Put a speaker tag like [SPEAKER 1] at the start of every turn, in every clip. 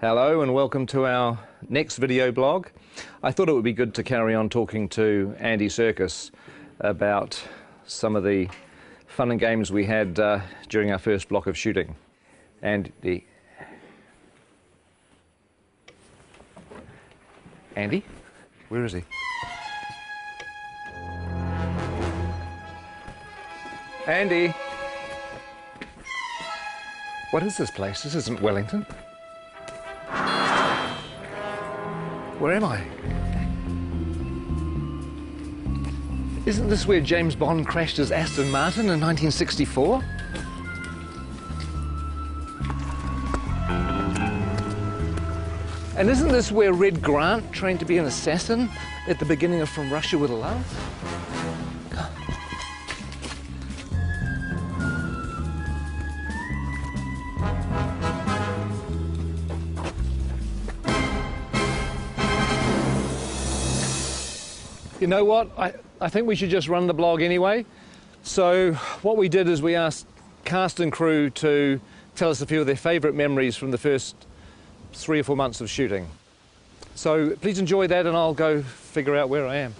[SPEAKER 1] Hello and welcome to our next video blog. I thought it would be good to carry on talking to Andy Serkis about some of the fun and games we had during our first block of shooting. Andy? Where is he? Andy? What is this place? This isn't Wellington. Where am I? Isn't this where James Bond crashed his Aston Martin in 1964? And isn't this where Red Grant trained to be an assassin at the beginning of From Russia with Love? You know what? I think we should just run the blog anyway. So what we did is we asked cast and crew to tell us a few of their favourite memories from the first 3 or 4 months of shooting. So please enjoy that and I'll go figure out where I am.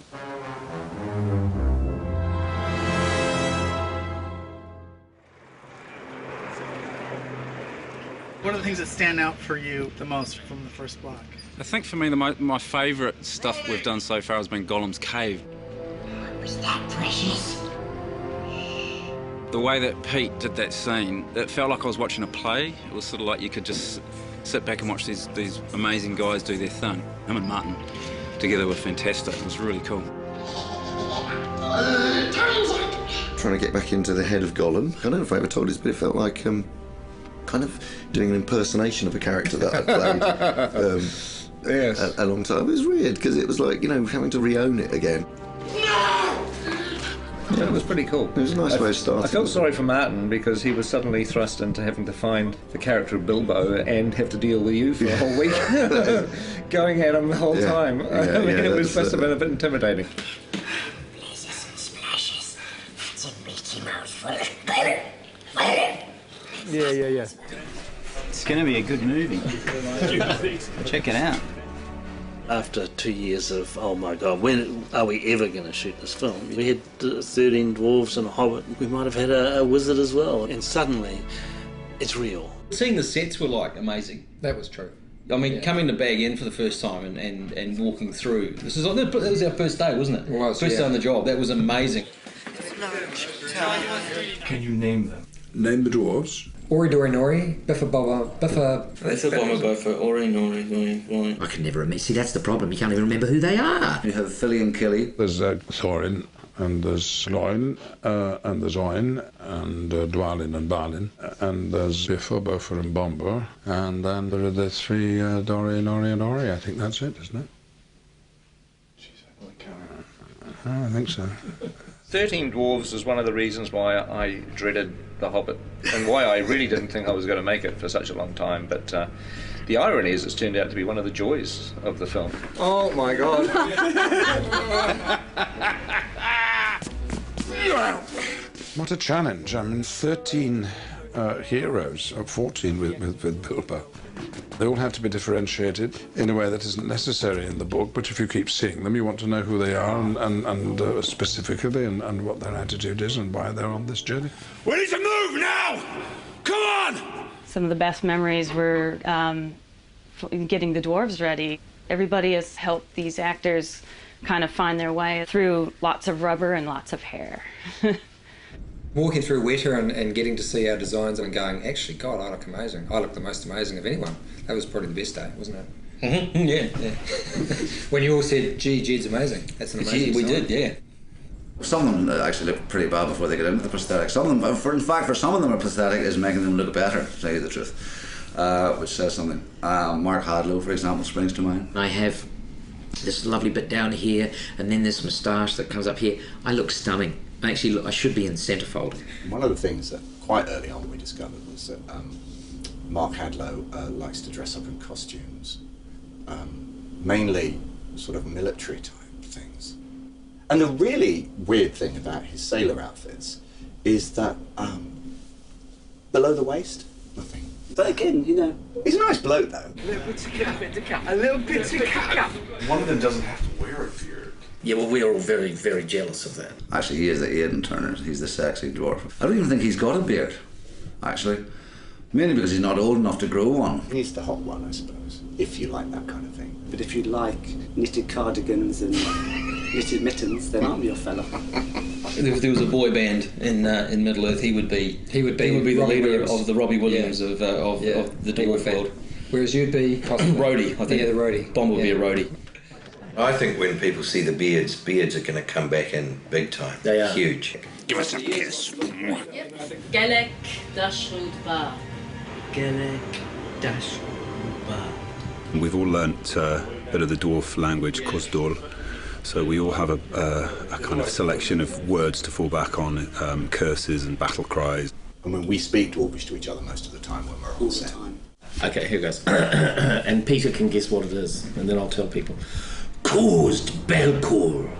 [SPEAKER 2] What are the things that stand out for you the most from the first block?
[SPEAKER 3] I think for me, my favourite stuff we've done so far has been Gollum's cave.
[SPEAKER 4] Was that precious?
[SPEAKER 3] The way that Pete did that scene, it felt like I was watching a play. It was sort of like you could just sit back and watch these amazing guys do their thing. Him and Martin together were fantastic. It was really cool.
[SPEAKER 5] Trying to get back into the head of Gollum. I don't know if I ever told this, but it felt like kind of doing an impersonation of a character that I played.
[SPEAKER 1] Yes.
[SPEAKER 5] A long time. It was weird because it was like, you know, having to re-own it again.
[SPEAKER 1] Yeah, it was pretty cool.
[SPEAKER 5] It was a nice way of starting.
[SPEAKER 1] I felt sorry for Martin because he was suddenly thrust into having to find the character of Bilbo and have to deal with you for a whole week, going at him the whole time. I mean, it must have been a bit intimidating.
[SPEAKER 4] Splashes and splashes. That's a meaty mouthful.
[SPEAKER 1] Yeah.
[SPEAKER 6] It's going to be a good movie. Check it out.
[SPEAKER 7] After 2 years of, oh my God, when are we ever going to shoot this film? We had 13 dwarves and a hobbit. We might have had a wizard as well. And suddenly, it's real.
[SPEAKER 8] Seeing the sets were like amazing.
[SPEAKER 9] That was true.
[SPEAKER 8] I mean, coming to Bag End for the first time and walking through. That was our first day, wasn't it?
[SPEAKER 9] It was,
[SPEAKER 8] First day on the job. That was amazing.
[SPEAKER 10] Can you name them?
[SPEAKER 11] Name the dwarves.
[SPEAKER 9] Ori Dori Nori, Biffa Bobba, Biffa...
[SPEAKER 7] Biffa Bobba Boffa, Ori Nori, Nori.
[SPEAKER 4] I can never remember. See, that's the problem. You can't even remember who they are.
[SPEAKER 5] You have Philly and Killy.
[SPEAKER 11] There's Thorin, and there's Loin, and there's Oin, and Dwalin and Balin, and there's Biffa, Boffa and Bomber, and then there are the 3 Dori, Nori and Ori. I think that's it, isn't it? I think so.
[SPEAKER 1] 13 Dwarves is one of the reasons why I dreaded The Hobbit and why I really didn't think I was going to make it for such a long time. But the irony is it's turned out to be one of the joys of the film. Oh my God.
[SPEAKER 11] What a challenge. I mean, 13 heroes, or 14 with Bilbo. They all have to be differentiated in a way that isn't necessary in the book, but if you keep seeing them, you want to know who they are and specifically and what their attitude is and why they're on this journey.
[SPEAKER 10] We need to move now! Come on!
[SPEAKER 12] Some of the best memories were getting the dwarves ready. Everybody has helped these actors kind of find their way through lots of rubber and lots of hair.
[SPEAKER 9] Walking through Weta and getting to see our designs and going, actually, God, I look amazing. I look the most amazing of anyone. That was probably the best day, wasn't it?
[SPEAKER 8] Mm-hmm. Yeah.
[SPEAKER 9] When you all said, gee, Jed's amazing. That's an amazing
[SPEAKER 8] We did, yeah.
[SPEAKER 5] Some of them actually look pretty bad before they get into the prosthetic. Some of them, in fact, for some of them, a prosthetic is making them look better, to tell you the truth, which says something. Mark Hadlow, for example, springs to mind.
[SPEAKER 4] I have this lovely bit down here, and then this moustache that comes up here. I look stunning. Actually, look, I should be in centrefold.
[SPEAKER 13] One of the things that quite early on we discovered was that Mark Hadlow likes to dress up in costumes, mainly sort of military type things. And the really weird thing about his sailor outfits is that below the waist, nothing.
[SPEAKER 14] But again, you know,
[SPEAKER 13] he's a nice bloke though.
[SPEAKER 14] A little bit to cut. A little bit to cut.
[SPEAKER 10] One of them doesn't have to wear a beard.
[SPEAKER 7] Yeah, well, we're all very, very jealous of that.
[SPEAKER 5] Actually, he is the Aidan Turner. He's the sexy dwarf. I don't even think he's got a beard, actually. Mainly because he's not old enough to grow one.
[SPEAKER 13] He's the hot one, I suppose, if you like that kind of thing.
[SPEAKER 14] But if you like knitted cardigans and knitted mittens, then I'm your fella.
[SPEAKER 8] If there was a boy band in Middle Earth, he would be the leader of the Robbie Williams of the dwarf world.
[SPEAKER 9] Whereas you'd be
[SPEAKER 8] roadie, I think.
[SPEAKER 9] Yeah, the roadie.
[SPEAKER 8] Bomb would be a roadie.
[SPEAKER 15] I think when people see the beards are going to come back in big time.
[SPEAKER 8] They are.
[SPEAKER 15] Huge.
[SPEAKER 10] Give us a kiss.
[SPEAKER 16] Gelek Dashrud Ba.
[SPEAKER 14] Gelek Dashrud Ba.
[SPEAKER 17] We've all learnt a bit of the dwarf language, Cosdor, so we all have a kind of selection of words to fall back on, curses and battle cries.
[SPEAKER 13] And when we speak Dwarvish to each other most of the time when we're all set.
[SPEAKER 7] Okay, here goes. And Peter can guess what it is, and then I'll tell people. Caused Belcour.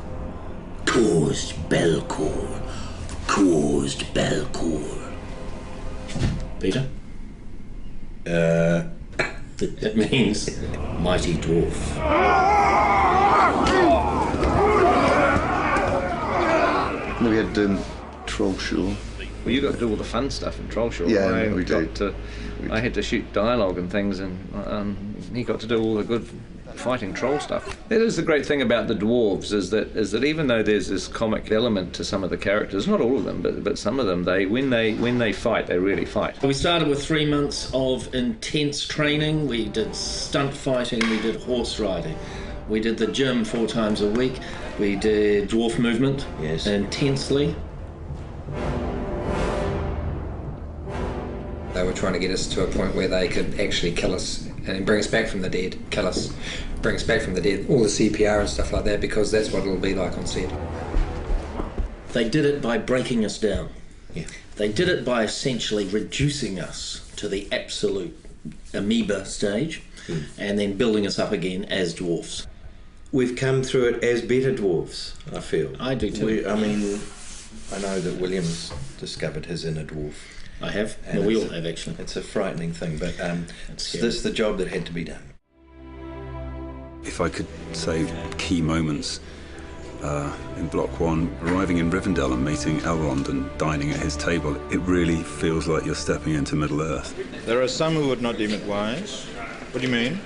[SPEAKER 7] Caused Belcour. Caused Belcour. Peter? That means mighty dwarf.
[SPEAKER 18] We had Troll Show.
[SPEAKER 1] Well, you got to do all the fun stuff in Troll Show.
[SPEAKER 18] Yeah, we did.
[SPEAKER 1] I had to shoot dialogue and things, and he got to do all the good fighting troll stuff. That is the great thing about the dwarves is that even though there's this comic element to some of the characters, not all of them, but some of them, when they fight, they really fight.
[SPEAKER 7] We started with 3 months of intense training. We did stunt fighting, we did horse riding. We did the gym 4 times a week. We did dwarf movement intensely.
[SPEAKER 9] They were trying to get us to a point where they could actually kill us and bring us back from the dead, kill us, bring us back from the dead, all the CPR and stuff like that, because that's what it'll be like on set.
[SPEAKER 7] They did it by breaking us down.
[SPEAKER 15] Yeah.
[SPEAKER 7] They did it by essentially reducing us to the absolute amoeba stage and then building us up again as dwarfs.
[SPEAKER 15] We've come through it as better dwarves, I feel.
[SPEAKER 7] I do too.
[SPEAKER 15] I know that William's discovered his inner dwarf.
[SPEAKER 7] I have. Well, we all have, actually.
[SPEAKER 15] It's a frightening thing, but this is the job that had to be done.
[SPEAKER 17] If I could say key moments in Block 1, arriving in Rivendell and meeting Elrond and dining at his table, it really feels like you're stepping into Middle-earth.
[SPEAKER 19] There are some who would not deem it wise. What do you mean?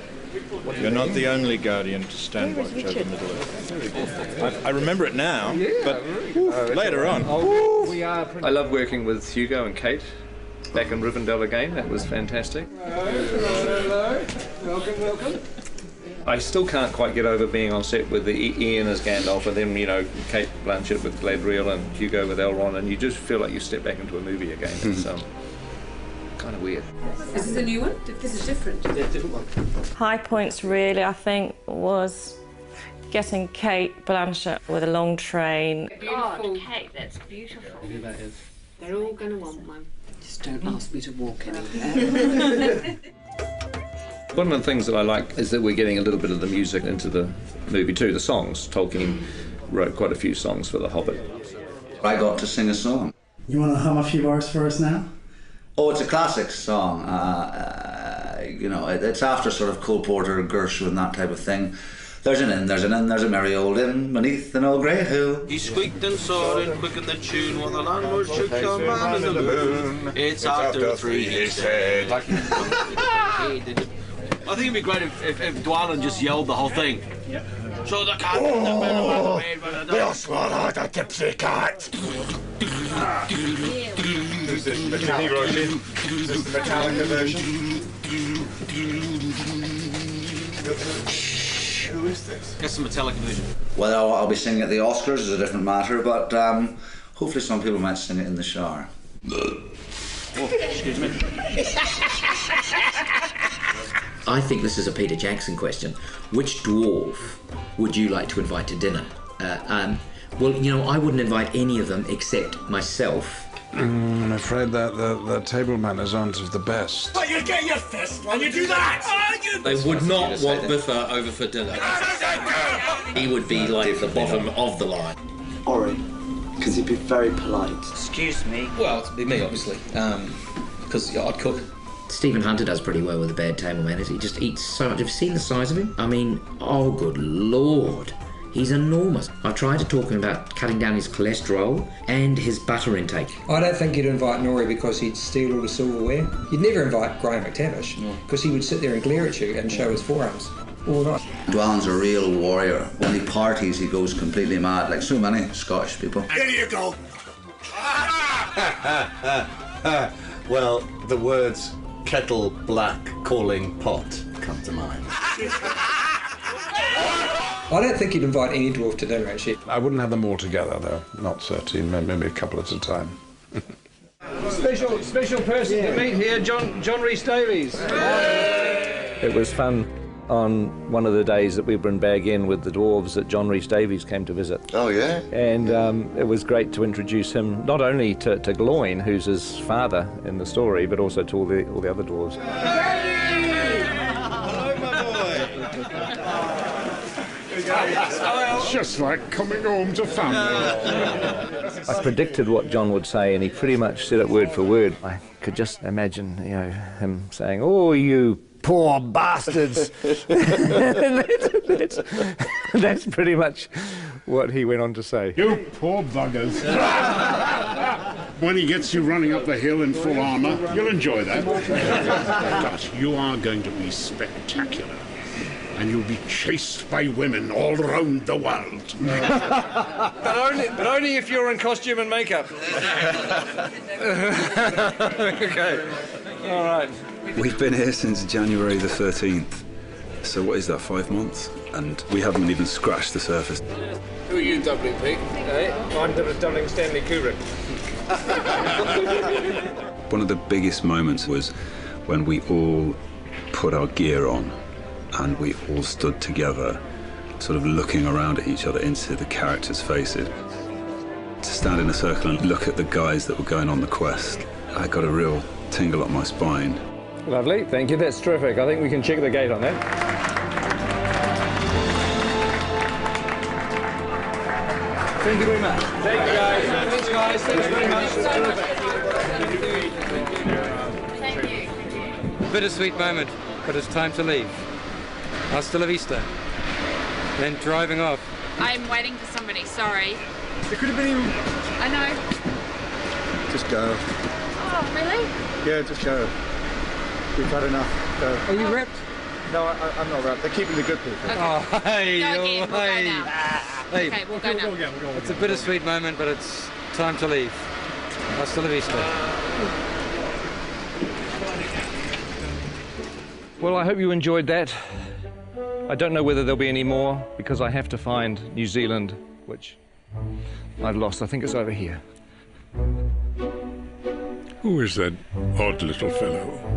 [SPEAKER 19] You're not the only guardian to stand watch over Middle-earth. I remember it now, but later on.
[SPEAKER 1] I love working with Hugo and Kate back in Rivendell again. That was fantastic.
[SPEAKER 20] Hello. Welcome.
[SPEAKER 1] I still can't quite get over being on set with Ian as Gandalf and then, Kate Blanchett with Galadriel and Hugo with Elrond, and you just feel like you step back into a movie again. It's kind of weird.
[SPEAKER 16] Is this a new one? This is different.
[SPEAKER 7] Yeah, different one.
[SPEAKER 21] High points really, I think, was getting Kate Blanchett with a long train.
[SPEAKER 16] Beautiful. Kate, that's beautiful.
[SPEAKER 1] Yeah, that is.
[SPEAKER 16] They're all going to want one.
[SPEAKER 22] Just don't ask me to walk anywhere.
[SPEAKER 1] One of the things that I like is that we're getting a little bit of the music into the movie too, the songs. Tolkien wrote quite a few songs for The Hobbit.
[SPEAKER 5] I got to sing a song.
[SPEAKER 2] You want to hum a few bars for us now?
[SPEAKER 5] Oh, it's a classic song. It's after sort of Cole Porter, Gershwin, that type of thing. There's an inn, there's a merry old inn beneath an old grey hill.
[SPEAKER 23] He squeaked and soared and quickened the tune while the landlord shook your man in the moon. It's after 3, he said.
[SPEAKER 24] I think it'd be great if Dwalin just yelled the whole thing. So the cat
[SPEAKER 10] They'll swallow the tipsy cat.
[SPEAKER 19] Is this the Metallica version? Who is this?
[SPEAKER 24] That's the Metallica version.
[SPEAKER 5] Well, I'll be singing at the Oscars is a different matter, but hopefully some people might sing it in the shower.
[SPEAKER 24] Excuse me.
[SPEAKER 4] I think this is a Peter Jackson question. Which dwarf would you like to invite to dinner? Well, I wouldn't invite any of them except myself.
[SPEAKER 11] I'm afraid that the table manners aren't the best.
[SPEAKER 10] But you get your fist when you do that!
[SPEAKER 7] They would not want Biffa over for dinner. He would be like the bottom of the line.
[SPEAKER 14] Ori, because he'd be very polite.
[SPEAKER 8] Excuse me. Well, it'd be me, obviously, because I'd cook.
[SPEAKER 4] Stephen Hunter does pretty well with the bad table manners. He just eats so much. Have you seen the size of him? I mean, oh good lord. He's enormous. I've tried to talk to him about cutting down his cholesterol and his butter intake.
[SPEAKER 9] I don't think you'd invite Norrie because he'd steal all the silverware. You'd never invite Graham McTavish because he would sit there and glare at you and show his forearms all night.
[SPEAKER 5] Dwallin's a real warrior. When he parties, he goes completely mad, like so many Scottish people.
[SPEAKER 10] Here you go.
[SPEAKER 3] Well, the words kettle black calling pot come to mind.
[SPEAKER 9] I don't think you'd invite any dwarf to dinner, actually.
[SPEAKER 11] I wouldn't have them all together, though. Not 13, maybe a couple at a time.
[SPEAKER 1] Special person to meet here, John Rhys Davies. It was fun on one of the days that we were in Bag End with the dwarves that John Rhys Davies came to visit.
[SPEAKER 18] Oh, yeah?
[SPEAKER 1] And it was great to introduce him not only to Gloin, who's his father in the story, but also to all the other dwarves.
[SPEAKER 11] It's just like coming home to family.
[SPEAKER 1] I predicted what John would say, and he pretty much said it word for word. I could just imagine, him saying, "Oh, you poor bastards." that's pretty much what he went on to say.
[SPEAKER 11] You poor buggers. When he gets you running up the hill in full armour, you'll enjoy that. But you are going to be spectacular. And you'll be chased by women all around the world.
[SPEAKER 1] but only if you're in costume and makeup. Okay. All right.
[SPEAKER 17] We've been here since January the 13th. So what is that, 5 months? And we haven't even scratched the surface.
[SPEAKER 1] Who are you doubling, Pete? I'm doubling Stanley Kubrick.
[SPEAKER 17] One of the biggest moments was when we all put our gear on and we all stood together, sort of looking around at each other into the characters' faces. To stand in a circle and look at the guys that were going on the quest, I got a real tingle up my spine.
[SPEAKER 1] Lovely, thank you, that's terrific. I think we can check the gate on that. Thank you very much. Thank you, guys. Thanks, guys. Thanks very much.
[SPEAKER 16] Thank you.
[SPEAKER 6] Bittersweet moment, but it's time to leave. Hasta la vista. Then driving off.
[SPEAKER 16] I'm waiting for somebody, sorry.
[SPEAKER 10] It could have been you.
[SPEAKER 16] I know.
[SPEAKER 10] Just go.
[SPEAKER 16] Oh, really?
[SPEAKER 10] Yeah, just go. We've had enough. Go.
[SPEAKER 6] Are you wrapped?
[SPEAKER 10] No, I'm not wrapped. They're keeping the good people.
[SPEAKER 16] Okay.
[SPEAKER 6] Oh, hey,
[SPEAKER 16] Go again, we'll go now.
[SPEAKER 6] Hey.
[SPEAKER 16] Okay, we'll go now.
[SPEAKER 6] It's a bittersweet moment, but it's time to leave. Hasta la vista.
[SPEAKER 1] Well, I hope you enjoyed that. I don't know whether there'll be any more because I have to find New Zealand, which I've lost. I think it's over here.
[SPEAKER 11] Who is that odd little fellow?